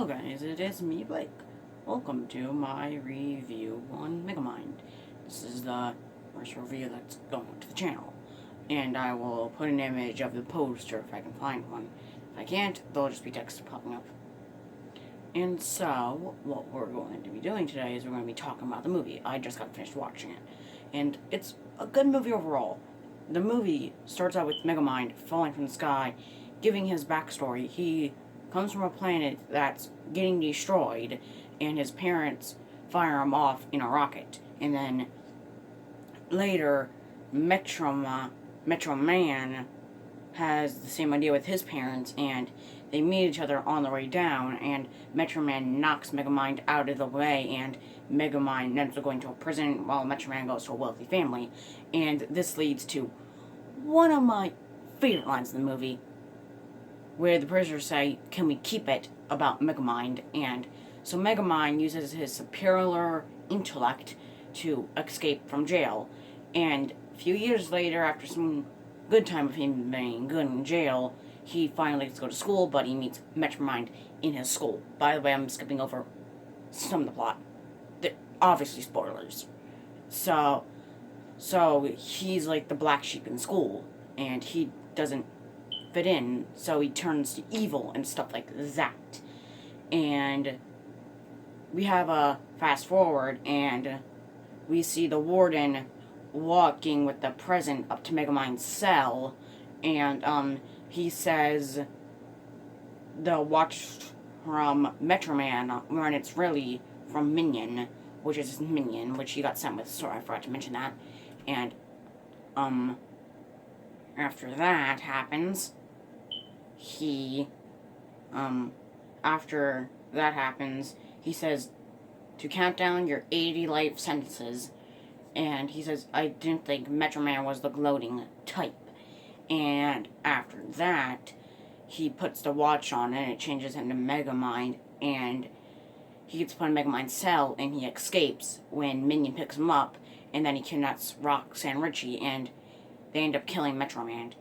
Hello guys, it is me, Blake. Welcome to my review on Megamind. This is the first review that's going to the channel. And I will put an image of the poster if I can find one. If I can't, there'll just be text popping up. And so, what we're going to be doing today is we're going to be talking about the movie. I just got finished watching it. And it's a good movie overall. The movie starts out with Megamind falling from the sky, giving his backstory. He comes from a planet that's getting destroyed, and his parents fire him off in a rocket. And then later, Metro Man has the same idea with his parents, and they meet each other on the way down, and Metro Man knocks Megamind out of the way, and Megamind ends up going to a prison while Metro Man goes to a wealthy family. And this leads to one of my favorite lines in the movie, where the prisoners say, "Can we keep it?" about Megamind. And so Megamind uses his superior intellect to escape from jail. And a few years later, after some good time of him being good in jail, he finally gets to go to school, but he meets Megamind in his school. By the way, I'm skipping over some of the plot. They're obviously spoilers. So he's like the black sheep in school, and he doesn't fit in, so he turns to evil and stuff like that. And we have a fast forward, and we see the warden walking with the present up to Megamind's cell, and he says the watch from Metro Man when it's really from Minion, which is his minion, which he got sent with. Sorry, I forgot to mention that. And after that happens, he says to count down your 80 life sentences, and he says, "I didn't think Metro Man was the gloating type." And after that, he puts the watch on, and it changes him to Megamind, and he gets put in Megamind's cell, and he escapes when Minion picks him up, and then he kidnaps Roxanne Ritchie, and they end up killing Metro Man.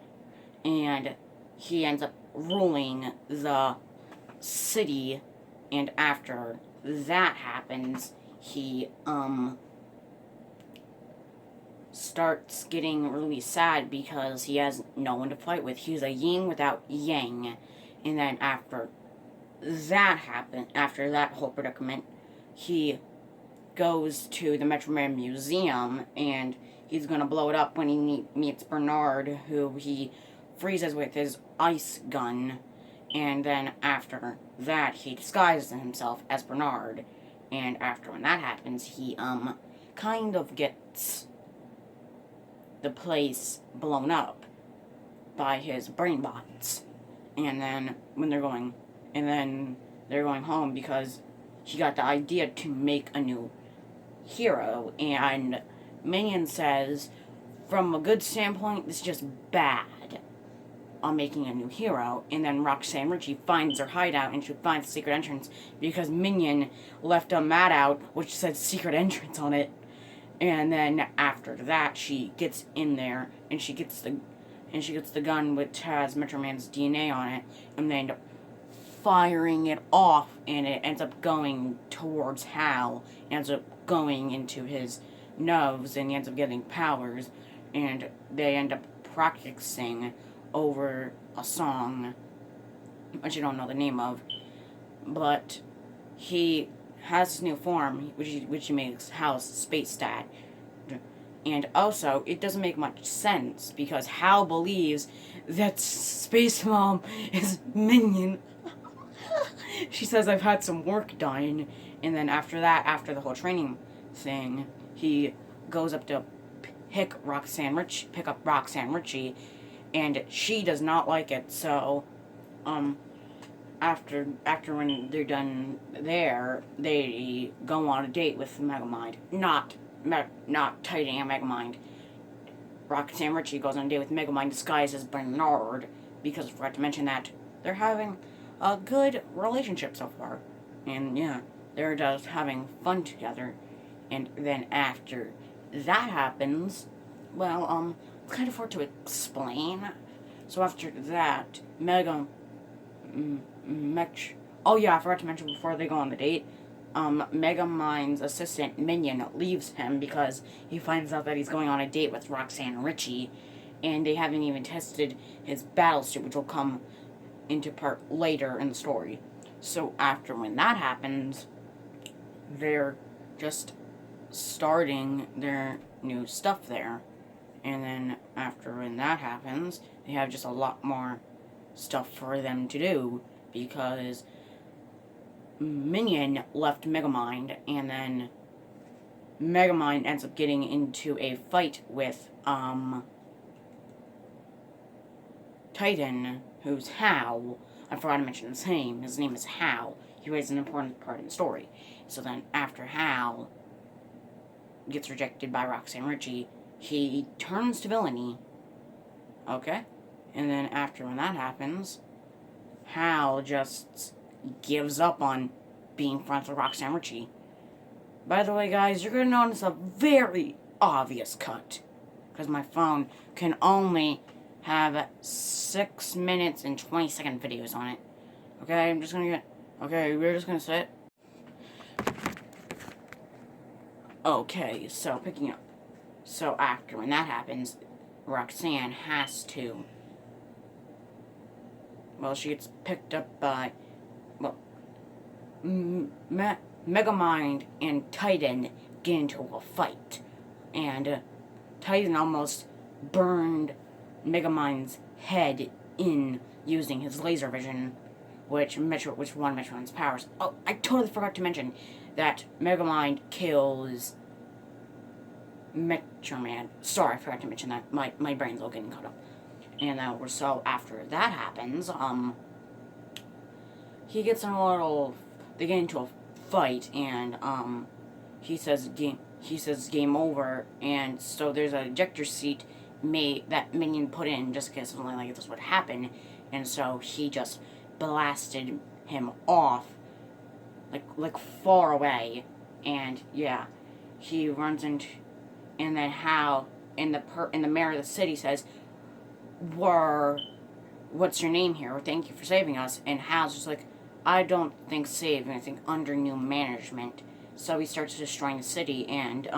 And he ends up ruling the city, and after that happens, he starts getting really sad because he has no one to fight with. He's a yin without yang. And then after that whole predicament, he goes to the Metro Man Museum, and he's gonna blow it up when he meets Bernard, who he freezes with his ice gun. And then after that, he disguises himself as Bernard. And after when that happens, he kind of gets the place blown up by his brain bots. And then they're going home because he got the idea to make a new hero, and Minion says, from a good standpoint, this is just bad on making a new hero. And then Roxanne Ritchie finds her hideout, and she finds the secret entrance because Minion left a mat out which said secret entrance on it. And then after that, she gets in there, and she gets the gun which has Metro Man's DNA on it, and they end up firing it off, and it ends up going towards Hal, ends up going into his nose, and he ends up getting powers, and they end up practicing over a song, which I don't know the name of, but he has this new form, which he makes Hal's space dad. And also, it doesn't make much sense, because Hal believes that Space Mom is Minion. She says, "I've had some work done." And then after that, after the whole training thing, he goes up to pick up Roxanne Ritchie, and she does not like it. So, after when they're done there, they go on a date with Megamind. Not Titan and Megamind. Roxanne Ritchie goes on a date with Megamind disguised as Bernard, because I forgot to mention that they're having a good relationship so far. And yeah, they're just having fun together. And then after that happens, well, it's kind of hard to explain. So after that, Oh yeah, I forgot to mention before they go on the date. Megamind's assistant Minion leaves him because he finds out that he's going on a date with Roxanne Ritchie, and they haven't even tested his battle suit, which will come into part later in the story. So after when that happens, they're just starting their new stuff there. And then after when that happens, they have just a lot more stuff for them to do because Minion left Megamind, and then Megamind ends up getting into a fight with Titan, who's Hal. I forgot to mention his name. His name is Hal. He plays an important part in the story. So then after Hal gets rejected by Roxanne Ritchie, he turns to villainy. Okay? And then after when that happens, Hal just gives up on being friends with Roxanne Ritchie. By the way, guys, you're going to notice a very obvious cut. Because my phone can only have 6 minutes and 20-second videos on it. Okay, I'm just going to get... Okay, we're just going to sit. Okay, so picking up. So after when that happens, Roxanne has to... Well, she gets picked up by... Well, Megamind and Titan get into a fight. And Titan almost burned Megamind's head in using his laser vision, which one of Metron's powers. Oh, I totally forgot to mention that Megamind kills Metroman. Sorry, I forgot to mention that. My brain's all getting caught up. And so after that happens, he gets in a little... They get into a fight, and he says game over, and so there's an ejector seat that Minion put in just in case something like this would happen, and so he just blasted him off like far away, and yeah, he runs into, and then Hal in the mayor of the city says, what's your name here? Thank you for saving us. And Hal's just like, I don't think saving, I think under new management. So he starts destroying the city, and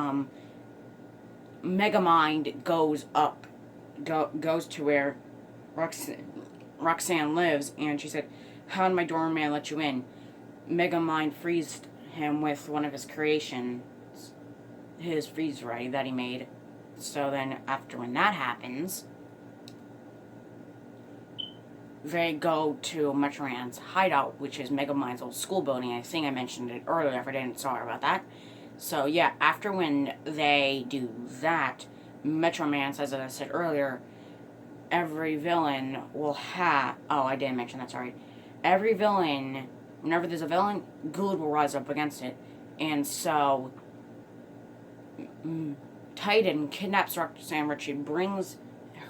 Megamind goes to where Roxanne lives, and she said, how did my doorman let you in? Megamind freezed him with one of his creations, his freeze ray that he made. So then after when that happens, they go to Metroman's hideout, which is Megamind's old school building. I think I mentioned it earlier. If I didn't, sorry about that. So yeah, after when they do that, Metroman says, as I said earlier, every villain will have... Oh, I didn't mention that, sorry. Every villain, whenever there's a villain, good will rise up against it. And so Titan kidnaps Roxanne Ritchie, brings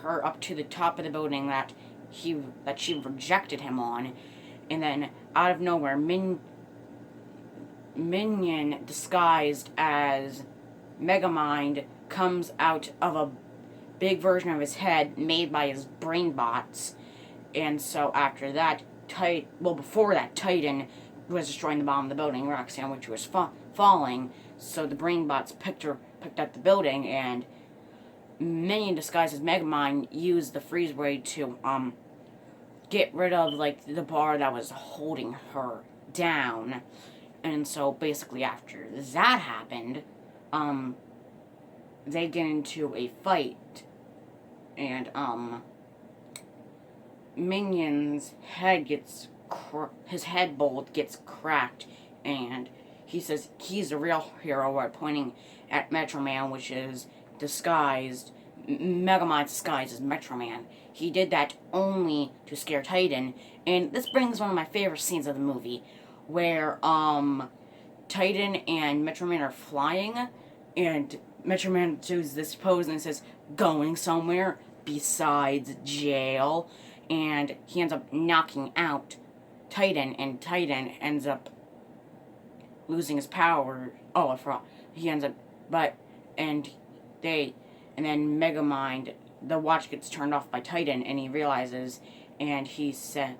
her up to the top of the building that she rejected him on, and then out of nowhere, Minion disguised as Megamind comes out of a big version of his head made by his brain bots, and so after that, before that, Titan was destroying the bottom of the building, Roxanne, which was falling, so the brain bots picked up the building, and Minion disguised as Megamind used the freeze ray to get rid of the bar that was holding her down. And so basically after that happened, they get into a fight, and Minion's head his head bolt gets cracked, and he says he's the real hero while pointing at Metroman, which is Megamind's disguised as Metroman. He did that only to scare Titan, and this brings one of my favorite scenes of the movie, where Titan and Metroman are flying, and Metroman does this pose and says, going somewhere besides jail, and he ends up knocking out Titan, and Titan ends up losing his power. Oh, I forgot. He ends up, and then Megamind, the watch gets turned off by Titan, and he realizes, and he said,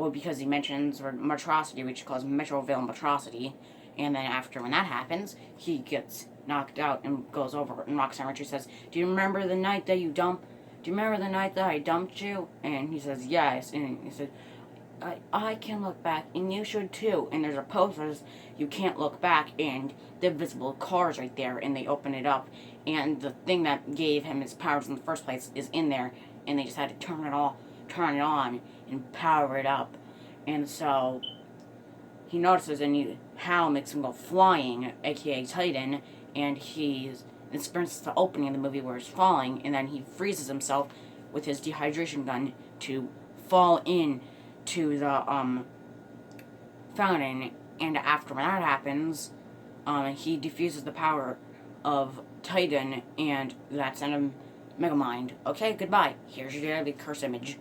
well, because he mentions Metrocity, which he calls Metroville Metrocity, and then after when that happens, he gets knocked out and goes over, and Roxanne Richie says, do you remember the night that I dumped you? And he says, yes, and he said, I can look back, and you should too. And there's a poster that says, you can't look back, and the invisible car's right there, and they open it up, and the thing that gave him his powers in the first place is in there, and they just had to turn it on, and power it up. And so he notices, and Hal makes him go flying, aka Titan, and he's experiences the opening of the movie where he's falling, and then he freezes himself with his dehydration gun to fall in to the fountain. And after that happens, he defuses the power of Titan, and that's end of Megamind. Okay, goodbye. Here's your daily curse image.